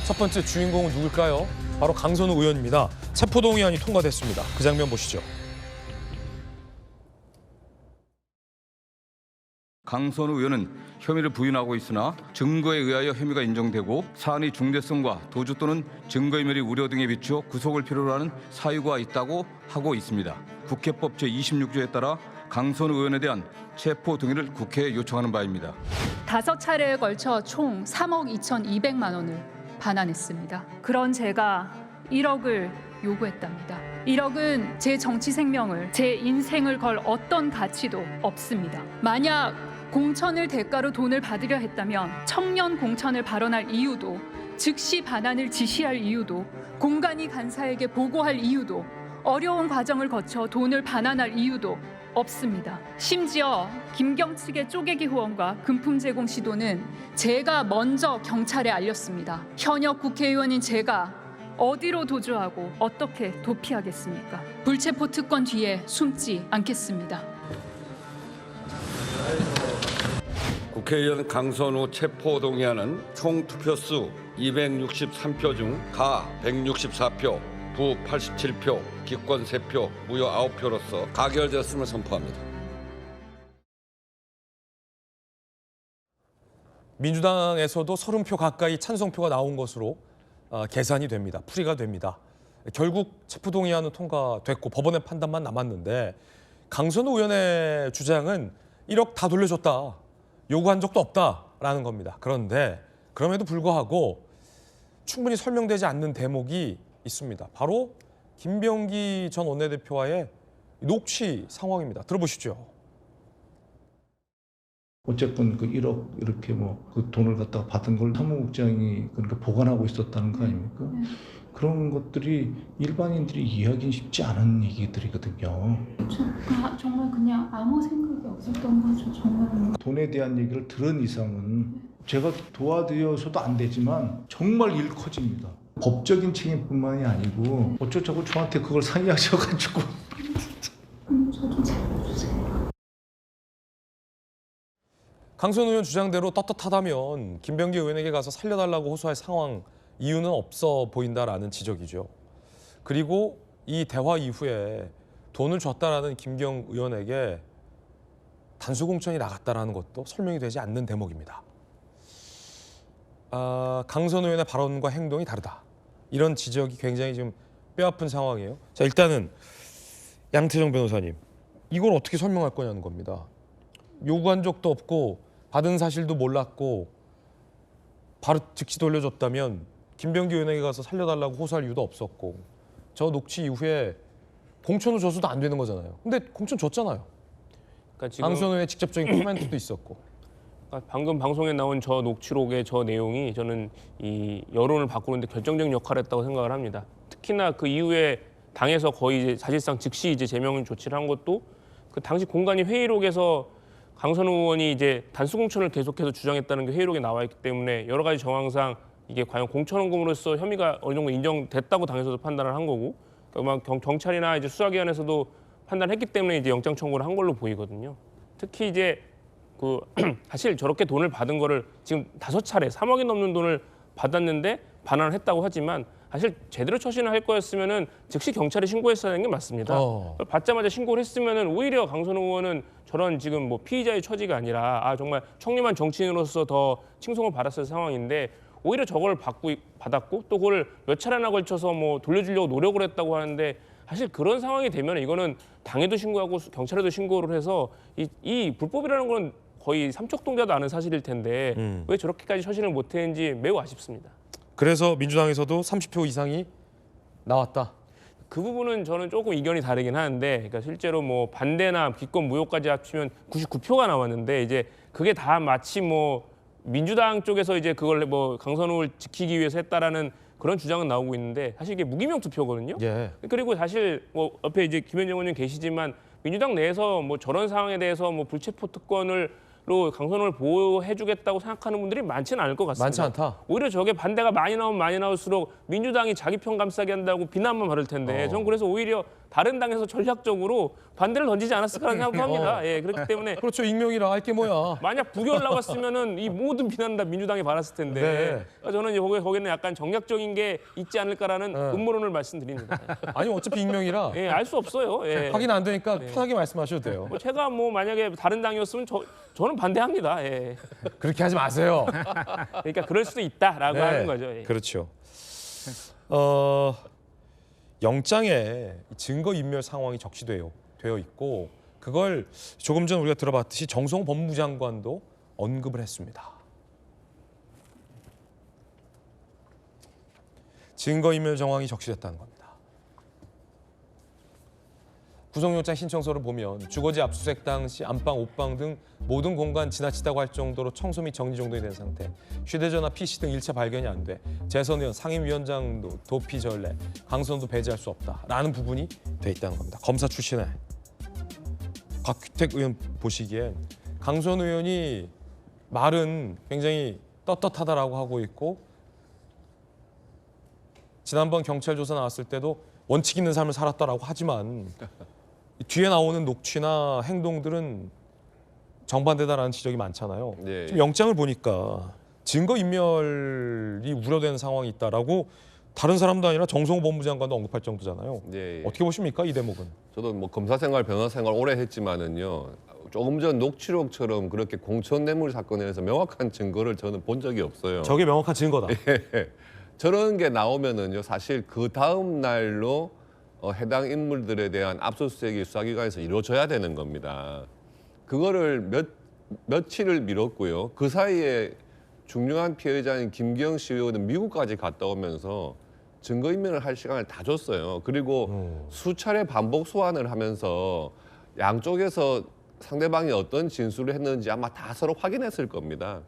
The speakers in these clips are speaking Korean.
첫 번째 주인공은 누굴까요? 바로 강선우 의원입니다. 체포동의안이 통과됐습니다. 그 장면 보시죠. 강선우 의원은 혐의를 부인하고 있으나 증거에 의하여 혐의가 인정되고 사안의 중대성과 도주 또는 증거인멸의 우려 등에 비추어 구속을 필요로 하는 사유가 있다고 하고 있습니다. 국회법 제26조에 따라 강선우 의원에 대한 체포 동의를 국회에 요청하는 바입니다. 5차례에 걸쳐 총 3억 2,200만 원을 반환했습니다. 그런 제가 1억을 요구했답니다. 1억은 제 정치 생명을, 제 인생을 걸 어떤 가치도 없습니다. 만약 공천을 대가로 돈을 받으려 했다면 청년 공천을 발언할 이유도, 즉시 반환을 지시할 이유도, 공간이 간사에게 보고할 이유도, 어려운 과정을 거쳐 돈을 반환할 이유도 없습니다. 심지어 김경 측의 쪼개기 후원과 금품 제공 시도는 제가 먼저 경찰에 알렸습니다. 현역 국회의원인 제가 어디로 도주하고 어떻게 도피하겠습니까? 불체포 특권 뒤에 숨지 않겠습니다. 국회의원 강선우 체포 동의안은 총 투표수 263표 중 가 164표, 부 87표, 기권 3표, 무효 9표로서 가결되었음을 선포합니다. 민주당에서도 30표 가까이 찬성표가 나온 것으로 계산이 됩니다. 풀이가 됩니다. 결국 체포동의안은 통과됐고 법원의 판단만 남았는데 강선우 의원의 주장은 1억 다 돌려줬다. 요구한 적도 없다라는 겁니다. 그런데 그럼에도 불구하고 충분히 설명되지 않는 대목이 있습니다. 바로 김병기 전 원내대표와의 녹취 상황입니다. 들어보시죠. 어쨌건 그 1억 이렇게 뭐 그 돈을 갖다가 받은 걸 사무국장이 그러니까 보관하고 있었다는 거 아닙니까? 그런 것들이 일반인들이 이해하기는 쉽지 않은 얘기들이거든요. 정말 그냥 아무 생각이 없었던 거죠. 정말. 돈에 대한 얘기를 들은 이상은 제가 도와드려서도 안 되지만 정말 일 커집니다. 법적인 책임뿐만이 아니고 어쩌자고 저한테 그걸 상의하셔가지고 저도 잘해주세요. 강선우 의원 주장대로 떳떳하다면 김병기 의원에게 가서 살려달라고 호소할 상황 이유는 없어 보인다라는 지적이죠. 그리고 이 대화 이후에 돈을 줬다라는 김경 의원에게 단수공천이 나갔다라는 것도 설명이 되지 않는 대목입니다. 강선우 의원의 발언과 행동이 다르다. 이런 지적이 굉장히 좀 뼈아픈 상황이에요. 자, 일단은 양태정 변호사님, 이걸 어떻게 설명할 거냐는 겁니다. 요구한 적도 없고 받은 사실도 몰랐고 바로 즉시 돌려줬다면 김병기 의원에게 가서 살려달라고 호소할 이유도 없었고 저 녹취 이후에 공천을 줘서도 안 되는 거잖아요. 근데 공천 줬잖아요. 그러니까 지금 강선우 의원의 직접적인 코멘트도 있었고. 그러니까 방금 방송에 나온 저 녹취록의 저 내용이 저는 이 여론을 바꾸는데 결정적인 역할을 했다고 생각을 합니다. 특히나 그 이후에 당에서 거의 이제 사실상 즉시 이제 제명 조치를 한 것도 그 당시 공관위 회의록에서 강선우 의원이 이제 단수 공천을 계속해서 주장했다는 게 회의록에 나와 있기 때문에 여러 가지 정황상 이게 과연 공천원금으로서 혐의가 어느 정도 인정됐다고 당에서도 판단을 한 거고 그러니까 경찰이나 이제 수사기관에서도 판단했기 때문에 이제 영장 청구를 한 걸로 보이거든요. 특히 이제 그 사실 저렇게 돈을 받은 거를 지금 5차례 3억이 넘는 돈을 받았는데 반환을 했다고 하지만 사실 제대로 처신을 할 거였으면은 즉시 경찰에 신고했어야 하는 게 맞습니다. 받자마자 신고를 했으면은 오히려 강선우 의원은 저런 지금 뭐 피의자의 처지가 아니라 정말 청렴한 정치인으로서 더 칭송을 받았을 상황인데 오히려 저걸 받았고 또 그걸 몇 차례나 걸쳐서 뭐 돌려주려고 노력을 했다고 하는데 사실 그런 상황이 되면 이거는 당에도 신고하고 경찰에도 신고를 해서 이 불법이라는 건 거의 삼척동자도 아는 사실일 텐데 왜 저렇게까지 처신을 못했는지 매우 아쉽습니다. 그래서 민주당에서도 30표 이상이 나왔다. 그 부분은 저는 조금 이견이 다르긴 하는데, 그러니까 실제로 뭐 반대나 기권 무효까지 합치면 99표가 나왔는데 이제 그게 다 마치 뭐 민주당 쪽에서 이제 그걸 뭐 강선우를 지키기 위해서 했다라는 그런 주장은 나오고 있는데 사실 이게 무기명 투표거든요. 예. 그리고 사실 뭐 옆에 이제 김현정 의원님 계시지만 민주당 내에서 뭐 저런 상황에 대해서 뭐 불체포 특권을 로 강선우를 보호해주겠다고 생각하는 분들이 많지는 않을 것 같습니다. 많지 않다. 오히려 저게 반대가 많이 나오면 많이 나올수록 민주당이 자기 편 감싸게 한다고 비난만 받을 텐데 전 그래서 오히려 다른 당에서 전략적으로 반대를 던지지 않았을까라는 생각도 합니다. 예, 그렇기 때문에 그렇죠. 익명이라 할 게 뭐야. 만약 부결 나왔으면은 이 모든 비난 다 민주당에 받았을 텐데 네. 저는 이제 거기는 약간 정략적인 게 있지 않을까라는 음모론을 말씀드립니다. 아니 어차피 익명이라 예, 알 수 없어요. 예. 확인 안 되니까 편하게 말씀하셔도 돼요. 뭐 제가 뭐 만약에 다른 당이었으면 저는 반대합니다. 예. 그렇게 하지 마세요. 그러니까 그럴 수도 있다라고 하는 거죠. 예. 그렇죠. 영장에 증거 인멸 상황이 적시되어 있고 그걸 조금 전 우리가 들어봤듯이 정성호 법무부 장관도 언급을 했습니다. 증거 인멸 정황이 적시됐다는 겁니다. 구속영장 신청서를 보면 주거지 압수수색 당시 안방, 옷방 등 모든 공간 지나치다고 할 정도로 청소 및 정리 정돈이 된 상태, 휴대전화, PC 등 일체 발견이 안 돼 재선의원, 상임위원장도 도피 전례, 강선도 배제할 수 없다라는 부분이 돼 있다는 겁니다. 검사 출신의 곽규택 의원 보시기엔 강선 의원이 말은 굉장히 떳떳하다라고 하고 있고 지난번 경찰 조사 나왔을 때도 원칙 있는 삶을 살았다라고 하지만 뒤에 나오는 녹취나 행동들은 정반대다라는 지적이 많잖아요. 네. 지금 영장을 보니까 증거 인멸이 우려되는 상황이 있다라고 다른 사람도 아니라 정성호 법무장관도 언급할 정도잖아요. 네. 어떻게 보십니까 이 대목은? 저도 뭐 검사 생활, 변호사 생활 오래 했지만은요. 조금 전 녹취록처럼 그렇게 공천 뇌물 사건에서 명확한 증거를 저는 본 적이 없어요. 저게 명확한 증거다. 저런 게 나오면은요. 사실 그 다음 날로 해당 인물들에 대한 압수수색이 수사기관에서 이루어져야 되는 겁니다. 그거를 며칠을 미뤘고요. 그 사이에 중요한 피해자인 김기영 씨 의원은 미국까지 갔다 오면서 증거인멸을 할 시간을 다 줬어요. 그리고 수차례 반복 소환을 하면서 양쪽에서 상대방이 어떤 진술을 했는지 아마 다 서로 확인했을 겁니다.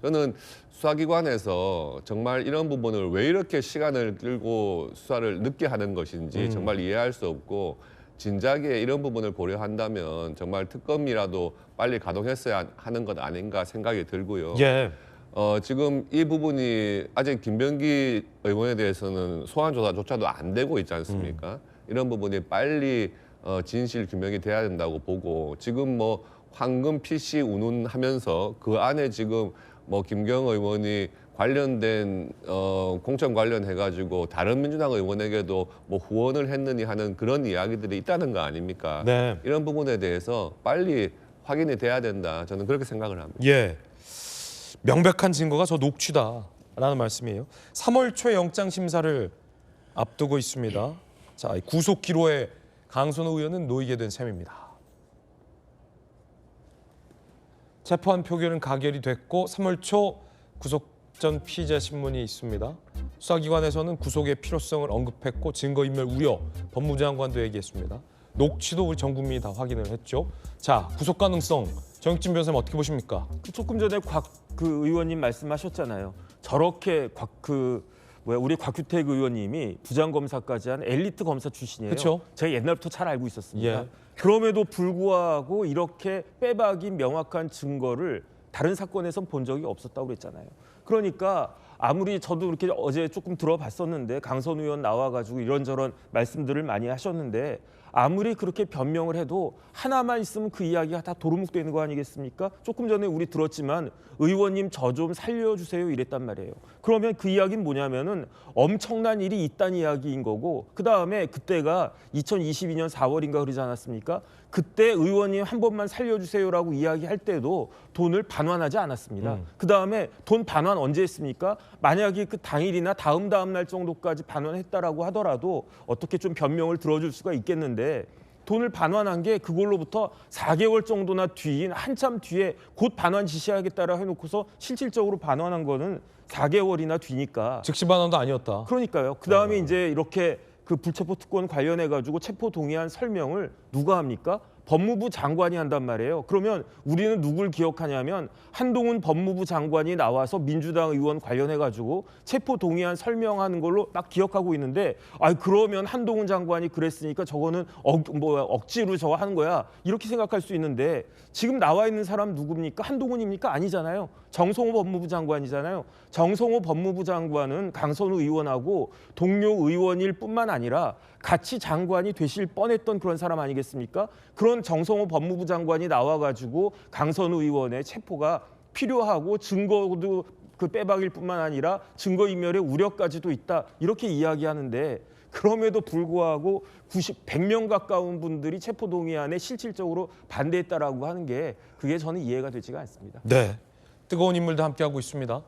저는 수사기관에서 정말 이런 부분을 왜 이렇게 시간을 끌고 수사를 늦게 하는 것인지 정말 이해할 수 없고 진작에 이런 부분을 고려한다면 정말 특검이라도 빨리 가동했어야 하는 것 아닌가 생각이 들고요. 예. 지금 이 부분이 아직 김병기 의원에 대해서는 소환 조사조차도 안 되고 있지 않습니까? 이런 부분이 빨리 진실 규명이 돼야 된다고 보고 지금 뭐 황금 PC 운운하면서 그 안에 지금 뭐 김경 의원이 관련된 공천 관련해가지고 다른 민주당 의원에게도 뭐 후원을 했느니 하는 그런 이야기들이 있다는 거 아닙니까? 네. 이런 부분에 대해서 빨리 확인이 돼야 된다. 저는 그렇게 생각을 합니다. 예. 명백한 증거가 저 녹취다라는 말씀이에요. 3월 초에 영장 심사를 앞두고 있습니다. 자, 구속 기로에 강선호 의원은 놓이게 된 셈입니다. 재판 표결은 가결이 됐고 3월 초 구속 전 피의자 신문이 있습니다. 수사기관에서는 구속의 필요성을 언급했고 증거인멸 우려 법무부 장관도 얘기했습니다. 녹취도 우리 전 국민이 다 확인을 했죠. 자, 구속 가능성 정익진 변호사님 어떻게 보십니까? 조금 전에 그 의원님 말씀하셨잖아요. 저렇게 우리 곽규택 의원님이 부장검사까지 한 엘리트 검사 출신이에요. 그쵸? 제가 옛날부터 잘 알고 있었습니다. 예. 그럼에도 불구하고 이렇게 빼박인 명확한 증거를 다른 사건에선 본 적이 없었다고 그랬잖아요. 그러니까 아무리 저도 이렇게 어제 조금 들어봤었는데 강선 의원 나와가지고 이런저런 말씀들을 많이 하셨는데 아무리 그렇게 변명을 해도 하나만 있으면 그 이야기가 다 도루묵되는 거 아니겠습니까? 조금 전에 우리 들었지만 의원님 저 좀 살려주세요 이랬단 말이에요. 그러면 그 이야기는 뭐냐면은 엄청난 일이 있다는 이야기인 거고 그다음에 그때가 2022년 4월인가 그러지 않았습니까? 그때 의원님 한 번만 살려주세요라고 이야기할 때도 돈을 반환하지 않았습니다. 그다음에 돈 반환 언제 했습니까? 만약에 그 당일이나 다음 날 정도까지 반환했다라고 하더라도 어떻게 좀 변명을 들어줄 수가 있겠는데 돈을 반환한 게 그걸로부터 4개월 정도나 뒤인 한참 뒤에 곧 반환 지시하겠다라 해놓고서 실질적으로 반환한 거는 4개월이나 뒤니까 즉시 반환도 아니었다. 그러니까요. 그다음에 이제 이렇게 그 불체포 특권 관련해 가지고 체포 동의안 설명을 누가 합니까? 법무부 장관이 한단 말이에요. 그러면 우리는 누굴 기억하냐면 한동훈 법무부 장관이 나와서 민주당 의원 관련해가지고 체포 동의안 설명하는 걸로 딱 기억하고 있는데, 그러면 한동훈 장관이 그랬으니까 저거는 억지로 저거 하는 거야 이렇게 생각할 수 있는데, 지금 나와 있는 사람 누굽니까? 한동훈입니까? 아니잖아요. 정성호 법무부 장관이잖아요. 정성호 법무부 장관은 강선우 의원하고 동료 의원일 뿐만 아니라 같이 장관이 되실 뻔했던 그런 사람 아니겠습니까? 그런 정성호 법무부 장관이 나와가지고 강선우 의원의 체포가 필요하고 증거도 그 빼박일 뿐만 아니라 증거인멸의 우려까지도 있다 이렇게 이야기하는데, 그럼에도 불구하고 100명 가까운 분들이 체포동의안에 실질적으로 반대했다라고 하는 게 그게 저는 이해가 되지가 않습니다. 네, 뜨거운 인물도 함께하고 있습니다.